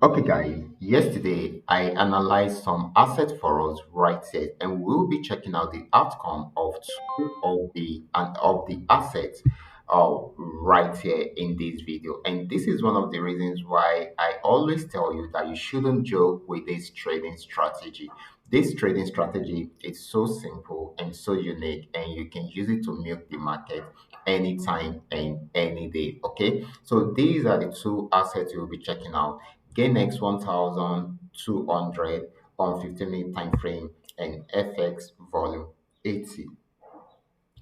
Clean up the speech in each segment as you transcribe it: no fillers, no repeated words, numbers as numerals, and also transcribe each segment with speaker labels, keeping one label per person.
Speaker 1: Okay, guys, yesterday I analyzed some asset for us right here, and we'll be checking out the outcome of two of the assets right here in this video. And this is one of the reasons why I always tell you that you shouldn't joke with this trading strategy. This trading strategy is so simple and so unique, and you can use it to milk the market anytime and any day. Okay, so these are the two assets you'll be checking out. GameX 1200 on 15-minute time frame and FX volume 80.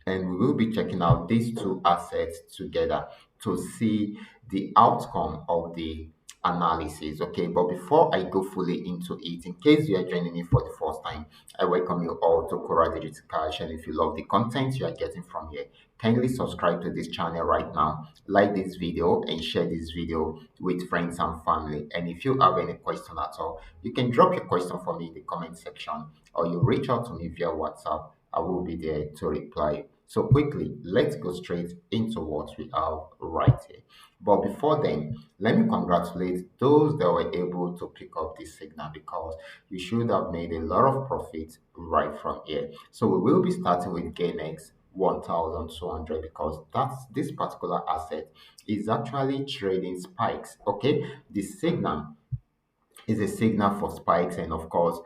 Speaker 1: And we will be checking out these two assets together to see the outcome of the analysis. Okay, but before I go fully into it, in case you are joining me for the first time, I welcome you all to Qora Digital Cash. And if you love the content you are getting from here, kindly subscribe to this channel right now, like this video, and share this video with friends and family. And if you have any question at all, you can drop your question for me in the comment section, or you reach out to me via WhatsApp. I will be there to reply. So quickly, let's go straight into what we have right here. But before then, let me congratulate those that were able to pick up this signal, because you should have made a lot of profit right from here. So we will be starting with GainX 1200, because that's this particular asset is actually trading spikes. Okay, the signal is a signal for spikes. And of course,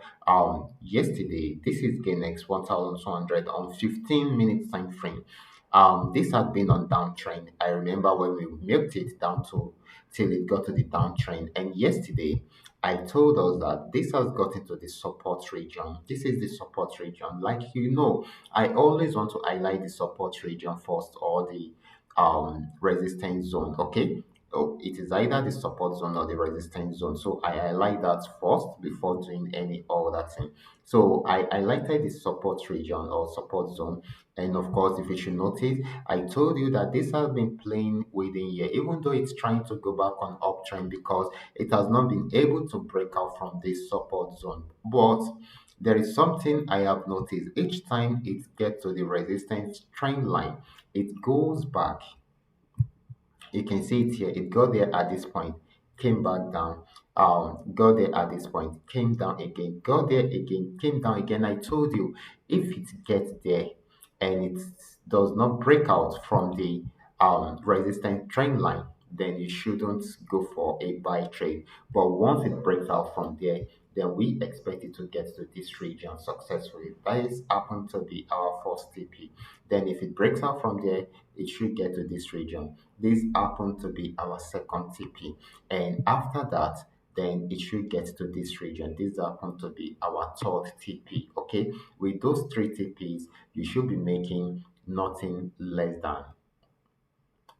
Speaker 1: yesterday, this is Ganex 1200 on 15 minutes time frame. This had been on downtrend. I remember when we milked it down to till it got to the downtrend. And yesterday I told us that this has got into the support region. This is the support region. Like, I always want to highlight the support region first, or the resistance zone. Okay, oh, it is either the support zone or the resistance zone. So I highlight that first before doing any other thing. So I highlighted the support region or support zone. And of course, if you should notice, I told you that this has been playing within here, even though it's trying to go back on uptrend, because it has not been able to break out from this support zone. But there is something I have noticed. Each time it gets to the resistance trend line, it goes back. You can see it here. It got there at this point, came back down, got there at this point, came down again, got there again, came down again. I told you, if it gets there and it does not break out from the resistance trend line, then you shouldn't go for a buy trade. But once it breaks out from there, then we expect it to get to this region successfully. That is happened to be our first TP. Then if it breaks out from there, it should get to this region. This happened to be our second TP. And after that, then it should get to this region. This happened to be our third TP. Okay, with those three TPs, you should be making nothing less than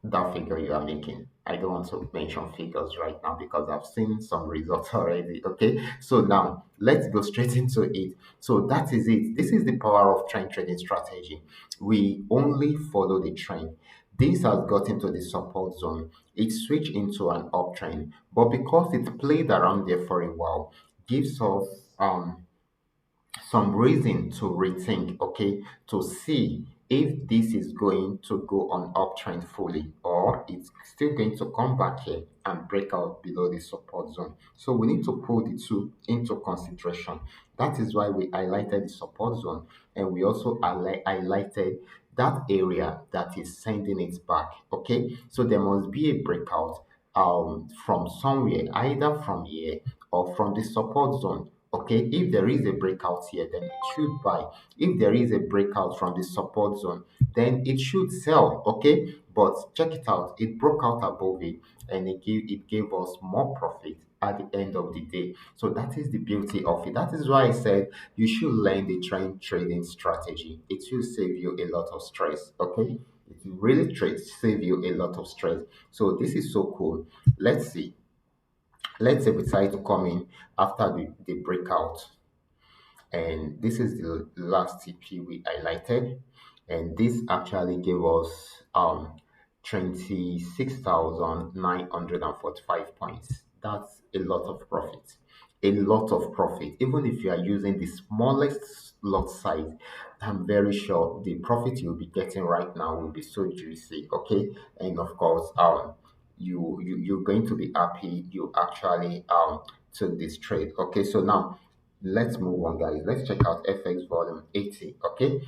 Speaker 1: that figure you are making. I don't want to mention figures right now because I've seen some results already. Okay, so now let's go straight into it. So that is it. This is the power of trend trading strategy. We only follow the trend. This has got into the support zone. It switched into an uptrend, but because it played around there for a while, gives us some reason to rethink, okay, to see if this is going to go on uptrend fully, or it's still going to come back here and break out below the support zone. So we need to put the two into consideration. That is why we highlighted the support zone, and we also highlighted that area that is sending it back. Okay, so there must be a breakout from somewhere, either from here or from the support zone. Okay, if there is a breakout here, then it should buy. If there is a breakout from the support zone, then it should sell. Okay, but check it out, it broke out above it, and it gave us more profit at the end of the day. So that is the beauty of it. That is why I said you should learn the trend trading strategy. It will save you a lot of stress. Okay, it will really save you a lot of stress. So this is so cool. Let's see. Let's say we try to come in after the breakout, and this is the last TP we highlighted, and this actually gave us 26,945 points. That's a lot of profit, a lot of profit. Even if you are using the smallest lot size, I'm very sure the profit you'll be getting right now will be so juicy. Okay, and of course, you're going to be happy you actually took this trade. Okay, so now let's move on, guys. Let's check out FX volume 80. Okay,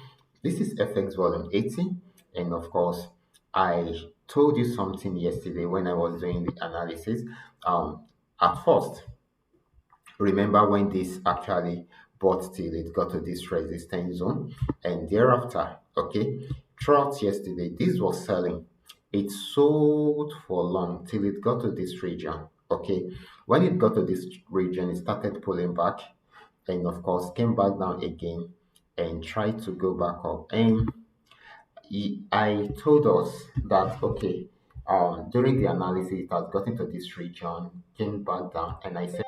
Speaker 1: this is FX volume 80, and of course, I told you something yesterday when I was doing the analysis. Um, at first, remember when this actually bought till it got to this resistance zone, and thereafter, okay, throughout yesterday, this was selling. It sold for long till it got to this region. Okay, when it got to this region, it started pulling back, and of course, came back down again and tried to go back up. And I told us that okay, during the analysis, it has gotten to this region, came back down, and I said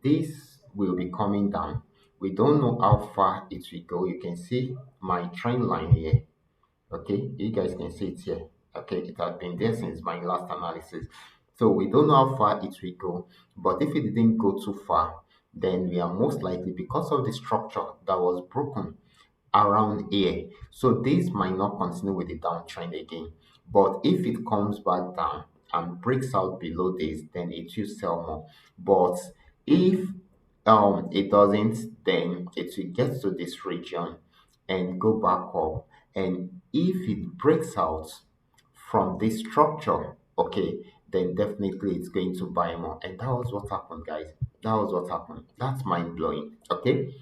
Speaker 1: this will be coming down. We don't know how far it will go. You can see my trend line here. Okay, you guys can see it here. Okay, it has been there since my last analysis. So we don't know how far it will go, but if it didn't go too far, then we are most likely because of the structure that was broken around here. So this might not continue with the downtrend again. But if it comes back down and breaks out below this, then it will sell more. But if it doesn't, then it will get to this region and go back up. And if it breaks out from this structure, okay, then definitely it's going to buy more. And that was what happened, guys. That was what happened. That's mind blowing. Okay.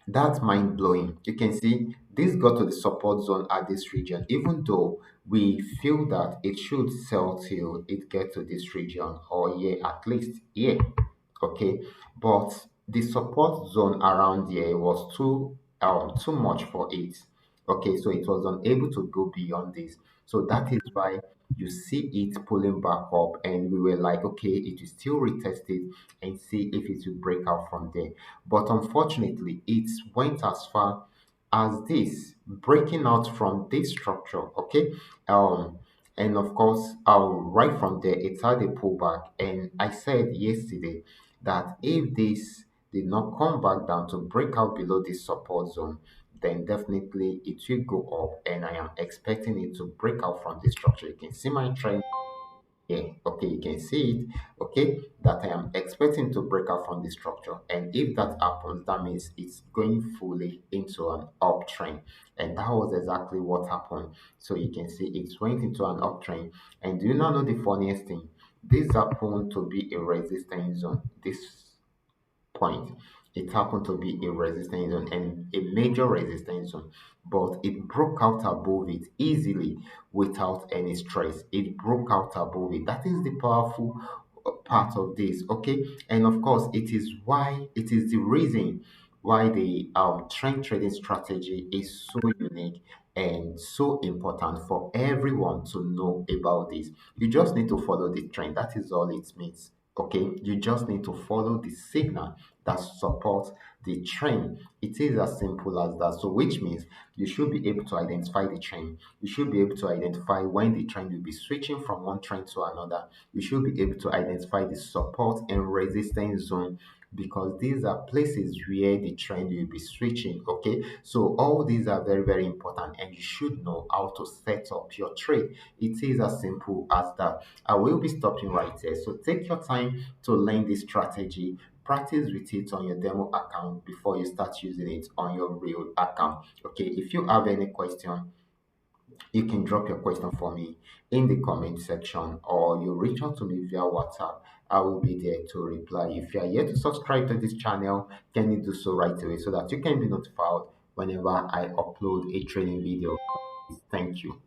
Speaker 1: That's mind blowing. You can see this got to the support zone at this region, even though we feel that it should sell till it get to this region or here at least here. Okay, but the support zone around here was too much for it. Okay, so it was unable to go beyond this. So that is why you see it pulling back up, and we were like, okay, it will still retest it and see if it will break out from there. But unfortunately, it went as far as this, breaking out from this structure. Okay, and of course, right from there, it had a pullback. And I said yesterday that if this did not come back down to break out below this support zone, then definitely it will go up. And I am expecting it to break out from this structure. You can see my trend. Yeah, okay, you can see it, okay, that I am expecting to break out from the structure. And if that happens, that means it's going fully into an uptrend. And that was exactly what happened. So you can see it went into an uptrend. And do you now know the funniest thing? This happened to be a resistance zone. This point. It happened to be a resistance zone and a major resistance zone, but it broke out above it easily without any stress. It broke out above it. That is the powerful part of this, okay? And of course, it is the reason why the trend trading strategy is so unique and so important for everyone to know about this. You just need to follow the trend. That is all it means. Okay, you just need to follow the signal that supports the trend. It is as simple as that. So, which means you should be able to identify the trend. You should be able to identify when the trend will be switching from one trend to another. You should be able to identify the support and resistance zone because these are places where the trend will be switching. Okay, so all these are very, very important, and you should know how to set up your trade. It is as simple as that. I will be stopping right there. So take your time to learn this strategy. Practice with it on your demo account before you start using it on your real account. Okay, if you have any question, you can drop your question for me in the comment section or you reach out to me via WhatsApp. I will be there to reply. If you are yet to subscribe to this channel, can you do so right away so that you can be notified whenever I upload a training video? Thank you.